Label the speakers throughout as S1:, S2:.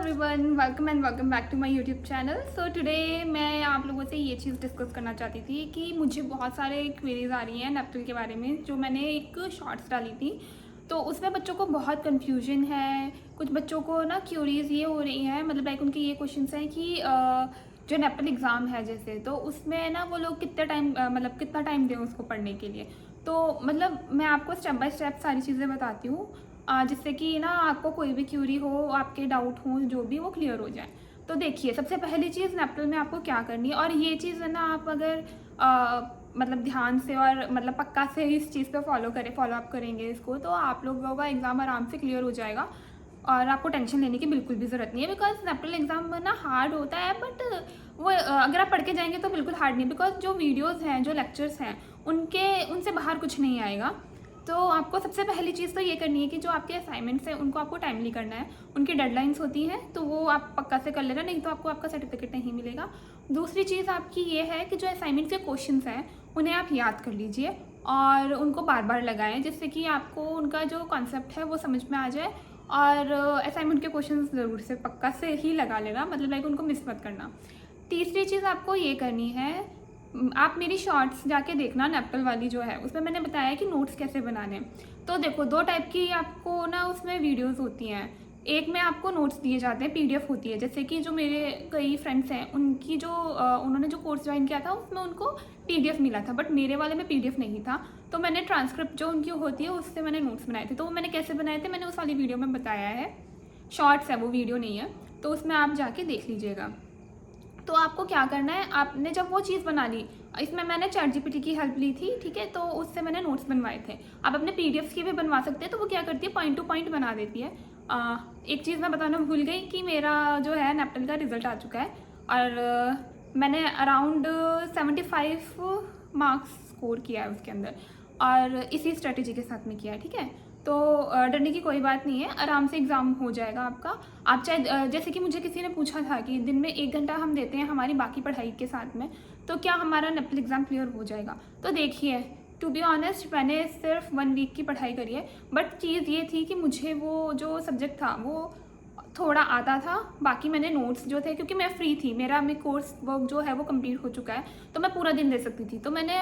S1: Everyone, welcome back to my YouTube channel. So today मैं आप लोगों से ये चीज़ डिस्कस करना चाहती थी कि मुझे बहुत सारे क्वेरीज आ रही हैं नेप्टल के बारे में। जो मैंने एक शॉर्ट्स डाली थी तो उसमें बच्चों को बहुत कन्फ्यूजन है। कुछ बच्चों को ना क्यूरीज ये हो रही है, मतलब लाइक उनके ये क्वेश्चंस हैं कि जो नेप्टल एग्ज़ाम है जैसे, तो उसमें ना वो लोग कितना टाइम दें उसको पढ़ने के लिए। तो मतलब मैं आपको स्टेप बाय स्टेप सारी चीज़ें बताती हूँ जिससे कि ना आपको कोई भी क्यूरी हो, आपके डाउट हो, जो भी वो क्लियर हो जाए। तो देखिए, सबसे पहली चीज़ नेप्टल में आपको क्या करनी है, और ये चीज़ है ना आप अगर मतलब ध्यान से और मतलब पक्का से इस चीज़ पे फॉलो अप करेंगे इसको, तो आप लोगों का एग्ज़ाम आराम से क्लियर हो जाएगा और आपको टेंशन लेने की बिल्कुल भी ज़रूरत नहीं है। बिकॉज नेप्टल एग्ज़ाम ना हार्ड होता है, बट वो अगर आप पढ़ के जाएंगे तो बिल्कुल हार्ड नहीं, बिकॉज जो वीडियोज़ हैं, जो लेक्चर्स हैं, उनसे बाहर कुछ नहीं आएगा। तो आपको सबसे पहली चीज़ तो ये करनी है कि जो आपके असाइनमेंट्स हैं उनको आपको टाइमली करना है। उनकी डेडलाइंस होती हैं तो वो आप पक्का से कर लेना, नहीं तो आपको आपका सर्टिफिकेट नहीं मिलेगा। दूसरी चीज़ आपकी ये है कि जो असाइनमेंट के क्वेश्चंस हैं उन्हें आप याद कर लीजिए और उनको बार बार लगाएं, जिससे कि आपको उनका जो कॉन्सेप्ट है वो समझ में आ जाए। और असाइनमेंट के क्वेश्चन ज़रूर से पक्का से ही लगा लेना, मतलब लाइक उनको मिस मत करना। तीसरी चीज़ आपको ये करनी है, आप मेरी शॉर्ट्स जाके देखना नेप्टल वाली जो है, उसमें मैंने बताया कि नोट्स कैसे बनाने। तो देखो, दो टाइप की आपको ना उसमें वीडियोस होती हैं। एक में आपको नोट्स दिए जाते हैं, पीडीएफ होती है। जैसे कि जो मेरे कई फ्रेंड्स हैं उनकी जो उन्होंने जो कोर्स ज्वाइन किया था उसमें उनको पीडीएफ मिला था, बट मेरे वाले में पीडीएफ नहीं था। तो मैंने ट्रांसक्रिप्ट जो उनकी होती है उससे मैंने नोट्स बनाए थे। तो वो मैंने कैसे बनाए थे मैंने उस वाली वीडियो में बताया है। शॉर्ट्स है वो, वीडियो नहीं है, तो उसमें आप जाके देख लीजिएगा। तो आपको क्या करना है, आपने जब वो चीज़ बना ली, इसमें मैंने चैट जीपीटी की हेल्प ली थी, ठीक है, तो उससे मैंने नोट्स बनवाए थे। आप अपने पीडीएफ्स की भी बनवा सकते हैं। तो वो क्या करती है, पॉइंट टू पॉइंट बना देती है। एक चीज़ मैं बताना भूल गई कि मेरा जो है नेप्टल का रिजल्ट आ चुका है और मैंने अराउंड 75 मार्क्स स्कोर किया है उसके अंदर, और इसी स्ट्रेटेजी के साथ में किया है, ठीक है। तो डरने की कोई बात नहीं है, आराम से एग्ज़ाम हो जाएगा आपका। आप चाहे जैसे कि मुझे किसी ने पूछा था कि दिन में 1 घंटा हम देते हैं हमारी बाकी पढ़ाई के साथ में, तो क्या हमारा नेप्टल एग्ज़ाम क्लियर हो जाएगा। तो देखिए, टू बी ऑनेस्ट मैंने सिर्फ 1 वीक की पढ़ाई करी है, बट चीज़ ये थी कि मुझे वो जो सब्जेक्ट था वो थोड़ा आता था। बाकी मैंने नोट्स जो थे, क्योंकि मैं फ्री थी, मेरा कोर्स वर्क जो है वो कंप्लीट हो चुका है, तो मैं पूरा दिन दे सकती थी। तो मैंने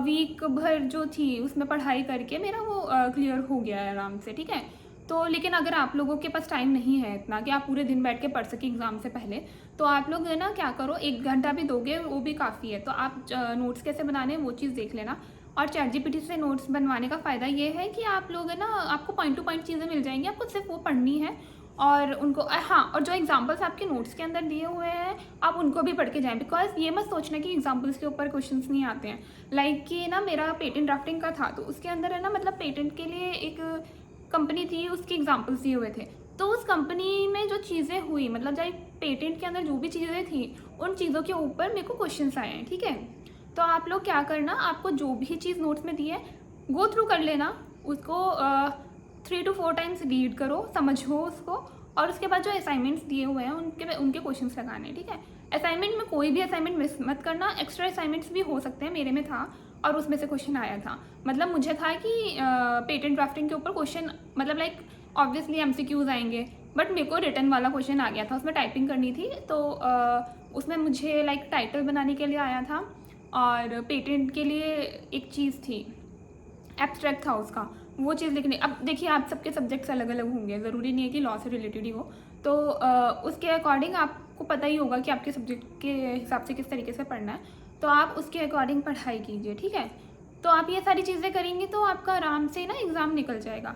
S1: वीक भर जो थी उसमें पढ़ाई करके मेरा वो क्लियर हो गया है आराम से, ठीक है। तो लेकिन अगर आप लोगों के पास टाइम नहीं है इतना कि आप पूरे दिन बैठ के पढ़ सके एग्ज़ाम से पहले, तो आप लोग है ना क्या करो, 1 घंटा भी दोगे वो भी काफ़ी है। तो आप नोट्स कैसे बनाने हैं वो चीज़ देख लेना। और चैट जीपीटी से नोट्स बनवाने का फ़ायदा ये है कि आप लोग है ना, आपको पॉइंट टू पॉइंट चीज़ें मिल जाएंगी, आपको सिर्फ वो पढ़नी है और उनको हाँ, और जो एग्जांपल्स आपके नोट्स के अंदर दिए हुए हैं आप उनको भी पढ़ के जाएं। बिकॉज ये मत सोचना कि एग्जांपल्स के ऊपर क्वेश्चंस नहीं आते हैं। लाइक कि ना मेरा पेटेंट ड्राफ्टिंग का था, तो उसके अंदर है ना, मतलब पेटेंट के लिए एक कंपनी थी, उसके एग्जाम्पल्स दिए हुए थे। तो उस कंपनी में जो चीज़ें हुई, मतलब जब पेटेंट के अंदर जो भी चीज़ें थी उन चीज़ों के ऊपर मेरे को क्वेश्चंस आए हैं, ठीक है। तो आप लोग क्या करना, आपको जो भी चीज़ नोट्स में दी है गो थ्रू कर लेना, उसको 3 to 4 टाइम्स रीड करो, समझो उसको, और उसके बाद जो असाइनमेंट्स दिए हुए हैं उनके क्वेश्चंस लगाने, ठीक है। असाइनमेंट में कोई भी असाइनमेंट मिस मत करना। एक्स्ट्रा असाइनमेंट्स भी हो सकते हैं, मेरे में था और उसमें से क्वेश्चन आया था। मतलब मुझे था कि पेटेंट ड्राफ्टिंग के ऊपर क्वेश्चन, मतलब लाइक ऑब्वियसली एमसीक्यूज आएंगे, बट मेरे को रिटर्न वाला क्वेश्चन आ गया था, उसमें टाइपिंग करनी थी। तो उसमें मुझे लाइक टाइटल बनाने के लिए आया था, और पेटेंट के लिए एक चीज़ थी, एब्स्ट्रैक्ट था उसका, वो चीज़ लिखनी। अब देखिए, आप सबके सब्जेक्ट्स अलग अलग होंगे, ज़रूरी नहीं है कि लॉ से रिलेटेड ही हो। तो उसके अकॉर्डिंग आपको पता ही होगा कि आपके सब्जेक्ट के हिसाब से किस तरीके से पढ़ना है, तो आप उसके अकॉर्डिंग पढ़ाई कीजिए, ठीक है। तो आप ये सारी चीज़ें करेंगे तो आपका आराम से ना एग्ज़ाम निकल जाएगा।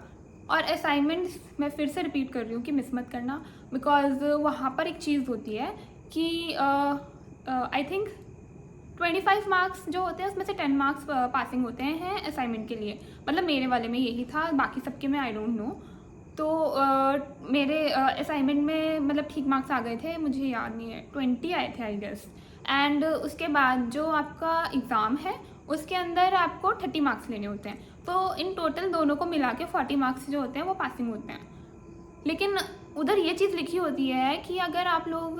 S1: और असाइनमेंट्स मैं फिर से रिपीट कर रही हूँ कि मिस मत करना, बिकॉज वहाँ पर एक चीज़ होती है कि आई थिंक 25 मार्क्स जो होते हैं उसमें से 10 मार्क्स पासिंग होते हैं असाइनमेंट के लिए। मतलब मेरे वाले में यही था, बाकी सबके में आई डोंट नो। तो मेरे असाइनमेंट में मतलब ठीक मार्क्स आ गए थे, मुझे याद नहीं है, 20 आए थे आई गेस। एंड उसके बाद जो आपका एग्ज़ाम है उसके अंदर आपको 30 मार्क्स लेने होते हैं। तो इन टोटल दोनों को मिला के 40 मार्क्स जो होते हैं वो पासिंग होते हैं। लेकिन उधर ये चीज़ लिखी होती है कि अगर आप लोग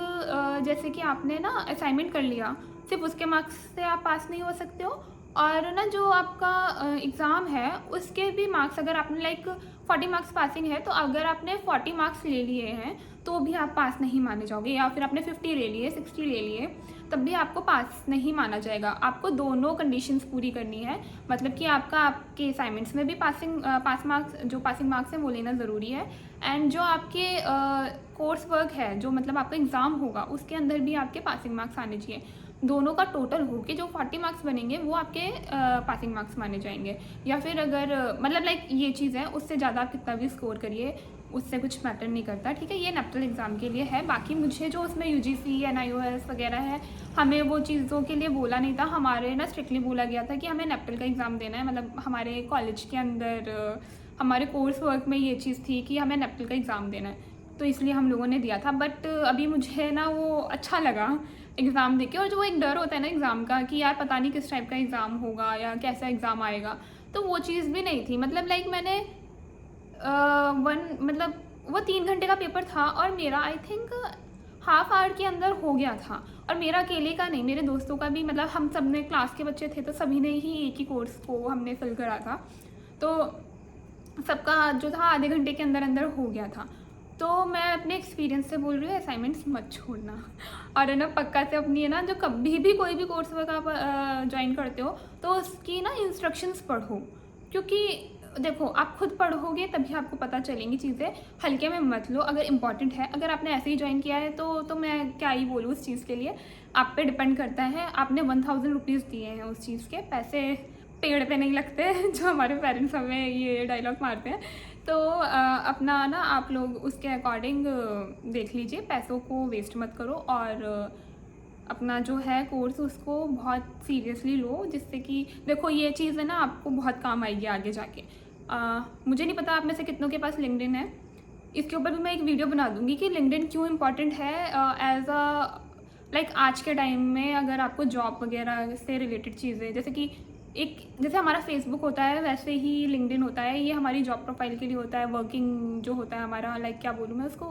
S1: जैसे कि आपने ना असाइनमेंट कर लिया, सिर्फ उसके मार्क्स से आप पास नहीं हो सकते हो, और ना जो आपका एग्ज़ाम है उसके भी मार्क्स अगर आपने लाइक 40 मार्क्स पासिंग है, तो अगर आपने 40 मार्क्स ले लिए हैं तो भी आप पास नहीं माने जाओगे, या फिर आपने 50 ले लिए, 60 ले लिए, तब भी आपको पास नहीं माना जाएगा। आपको दोनों कंडीशंस पूरी करनी है, मतलब कि आपके असाइनमेंट्स में भी पास मार्क्स, जो पासिंग मार्क्स हैं वो लेना ज़रूरी है, एंड जो आपके कोर्स वर्क है, जो मतलब आपका एग्ज़ाम होगा, उसके अंदर भी आपके पासिंग मार्क्स आने चाहिए। दोनों का टोटल हो के जो 40 मार्क्स बनेंगे वो आपके पासिंग मार्क्स माने जाएंगे। या फिर अगर मतलब लाइक ये चीज़ है, उससे ज़्यादा आप कितना भी स्कोर करिए, उससे कुछ मैटर नहीं करता, ठीक है। ये नेप्टल एग्ज़ाम के लिए है। बाकी मुझे जो उसमें UGC NIOS वगैरह है, हमें वो चीज़ों के लिए बोला नहीं था। हमारे ना स्ट्रिक्टली बोला गया था कि हमें नेप्टल का एग्ज़ाम देना है, मतलब हमारे कॉलेज के अंदर हमारे कोर्स वर्क में ये चीज़ थी कि हमें नेप्टल का एग्ज़ाम देना है, तो इसलिए हम लोगों ने दिया था। बट अभी मुझे ना वो अच्छा लगा एग्ज़ाम देके, और जो वो एक डर होता है ना एग्ज़ाम का कि यार पता नहीं किस टाइप का एग्ज़ाम होगा या कैसा एग्ज़ाम आएगा, तो वो चीज़ भी नहीं थी। मतलब लाइक मैंने मतलब वो 3 घंटे का पेपर था और मेरा आई थिंक हाफ आवर के अंदर हो गया था। और मेरा अकेले का नहीं, मेरे दोस्तों का भी, मतलब हम सब ने क्लास के बच्चे थे तो सभी ने ही एक ही कोर्स को हमने फिल करा था, तो सबका जो था आधे घंटे के अंदर अंदर हो गया था। तो मैं अपने एक्सपीरियंस से बोल रही हूँ, असाइनमेंट्स मत छोड़ना, और है ना पक्का से अपनी है ना, जो कभी भी कोई भी कोर्स वर्क आप ज्वाइन करते हो तो उसकी ना इंस्ट्रक्शंस पढ़ो, क्योंकि देखो आप खुद पढ़ोगे तभी आपको पता चलेंगी चीज़ें। हल्के में मत लो, अगर इम्पॉर्टेंट है। अगर आपने ऐसे ही ज्वाइन किया है तो मैं क्या ही बोलूँ उस चीज़ के लिए, आप पे डिपेंड करता है। आपने 1000 रुपीज़ दिए हैं, उस चीज़ के पैसे पेड़ पे नहीं लगते जो हमारे पेरेंट्स हमें ये डायलॉग मारते हैं। तो अपना ना आप लोग उसके अकॉर्डिंग देख लीजिए, पैसों को वेस्ट मत करो, और अपना जो है कोर्स उसको बहुत सीरियसली लो, जिससे कि देखो ये चीज़ है ना आपको बहुत काम आएगी आगे जाके। मुझे नहीं पता आप में से कितनों के पास लिंक्डइन है, इसके ऊपर भी मैं एक वीडियो बना दूँगी कि लिंक्डइन क्यों इम्पॉर्टेंट है एज अ लाइक आज के टाइम में। अगर आपको जॉब वगैरह से रिलेटेड चीज़ें, जैसे कि जैसे हमारा फेसबुक होता है वैसे ही लिंक्डइन होता है, ये हमारी जॉब प्रोफाइल के लिए होता है, वर्किंग जो होता है हमारा, लाइक क्या बोलूँ मैं उसको,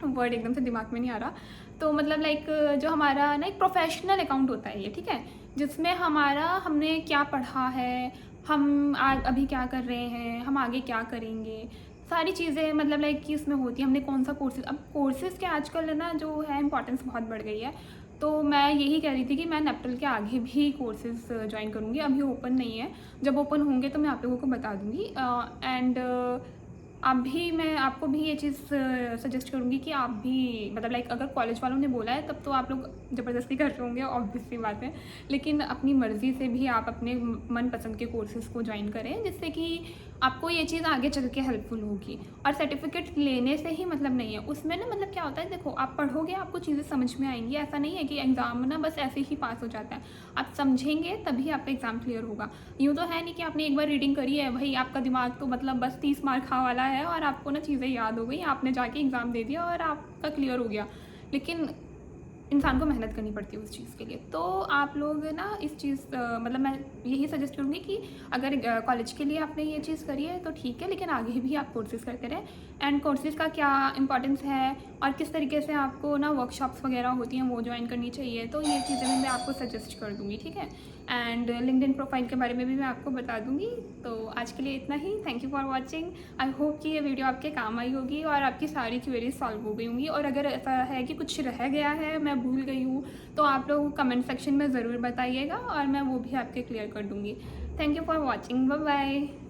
S1: वर्ड एकदम से दिमाग में नहीं आ रहा। तो मतलब लाइक जो हमारा ना एक प्रोफेशनल अकाउंट होता है ये, ठीक है, जिसमें हमने क्या पढ़ा है, हम अभी क्या कर रहे हैं, हम आगे क्या करेंगे, सारी चीज़ें मतलब लाइक कि इसमें होती है। हमने कौन सा कोर्सेज, अब कोर्सेज़ के आजकल है ना जो है इम्पॉर्टेंस बहुत बढ़ गई है। तो मैं यही कह रही थी कि मैं नेप्टल के आगे भी कोर्सेज ज्वाइन करूँगी। अभी ओपन नहीं है, जब ओपन होंगे तो मैं आप लोगों को बता दूँगी। एंड मैं आपको भी ये चीज़ सजेस्ट करूँगी कि आप भी मतलब लाइक अगर कॉलेज वालों ने बोला है तब तो आप लोग ज़बरदस्ती कर रहे होंगे, ऑब्वियस सी बात है, लेकिन अपनी मर्ज़ी से भी आप अपने मनपसंद के कोर्सेज़ को ज्वाइन करें, जिससे कि आपको ये चीज़ आगे चल के हेल्पफुल होगी। और सर्टिफिकेट लेने से ही मतलब नहीं है, उसमें ना मतलब क्या होता है, देखो आप पढ़ोगे आपको चीज़ें समझ में आएंगी। ऐसा नहीं है कि एग्ज़ाम ना बस ऐसे ही पास हो जाता है, आप समझेंगे तभी आपका एग्ज़ाम क्लियर होगा। यूँ तो है नहीं कि आपने एक बार रीडिंग करी है भाई, आपका दिमाग तो मतलब बस 30 मार्क वाला है और आपको ना चीज़ें याद हो गई, आपने जाके एग्ज़ाम दे दिया और आपका क्लियर हो गया। लेकिन इंसान को मेहनत करनी पड़ती है उस चीज़ के लिए। तो आप लोग ना इस चीज़ मतलब मैं यही सजेस्ट करूँगी कि अगर कॉलेज के लिए आपने ये चीज़ करी है तो ठीक है, लेकिन आगे भी आप कोर्सेज़ करते रहें। एंड कोर्सेज़ का क्या इंपॉर्टेंस है और किस तरीके से आपको ना वर्कशॉप्स वगैरह होती हैं वो ज्वाइन करनी चाहिए, तो ये चीज़ें भी मैं आपको सजेस्ट कर दूँगी, ठीक है। एंड लिंक्डइन प्रोफाइल के बारे में भी मैं आपको बता दूँगी। तो आज के लिए इतना ही। Thank you for watching. I hope कि ये वीडियो आपके काम आई होगी और आपकी सारी क्वेरीज सॉल्व हो गई होंगी। और अगर ऐसा है कि कुछ रह गया है, मैं भूल गई हूँ, तो आप लोग कमेंट सेक्शन में ज़रूर बताइएगा और मैं वो भी आपके क्लियर कर दूँगी। Thank you for watching. Bye bye.